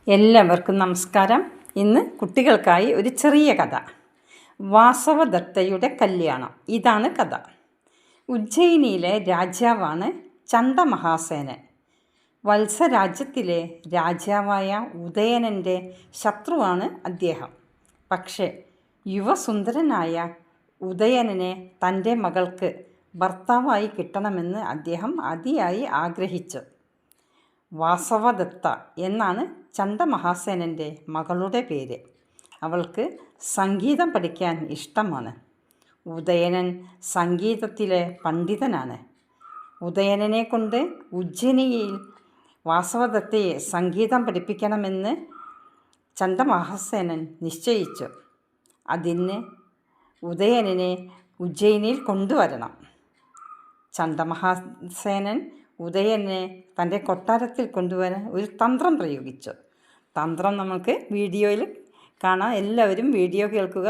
എല്ലാവർക്കും നമസ്കാരം. ഇന്ന് കുട്ടികൾക്കായി ഒരു ചെറിയ കഥ. വാസവദത്തയുടെ കല്യാണം. ഇതാണ് കഥ. ഉജ്ജയിനിയിലെ രാജാവാണ് ചണ്ഡമഹാസേനൻ. വത്സരാജ്യത്തിലെ രാജാവായ ഉദയനൻ്റെ ശത്രുവാണ് അദ്ദേഹം. പക്ഷേ യുവസുന്ദരനായ ഉദയനനെ തൻ്റെ മകൾക്ക് ഭർത്താവായി കിട്ടണമെന്ന് അദ്ദേഹം അതിയായി ആഗ്രഹിച്ചു. വാസവദത്ത എന്നാണ് ചണ്ഡമഹാസേനൻ്റെ മകളുടെ പേര്. അവൾക്ക് സംഗീതം പഠിക്കാൻ ഇഷ്ടമാണ്. ഉദയനൻ സംഗീതത്തിലെ പണ്ഡിതനാണ്. ഉദയനനെ കൊണ്ട് ഉജ്ജയിനിയിൽ വാസവദത്തയെ സംഗീതം പഠിപ്പിക്കണമെന്ന് ചണ്ഡമഹാസേനൻ നിശ്ചയിച്ചു. അതിന് ഉദയനനെ ഉജ്ജയിനിയിൽ കൊണ്ടുവരണം. ചണ്ഡമഹാസേനൻ ഉദയനെ തൻ്റെ കൊട്ടാരത്തിൽ കൊണ്ടുവരാൻ ഒരു തന്ത്രം പ്രയോഗിച്ചു. തന്ത്രം നമുക്ക് വീഡിയോയിൽ കാണാം. എല്ലാവരും വീഡിയോ കേൾക്കുക.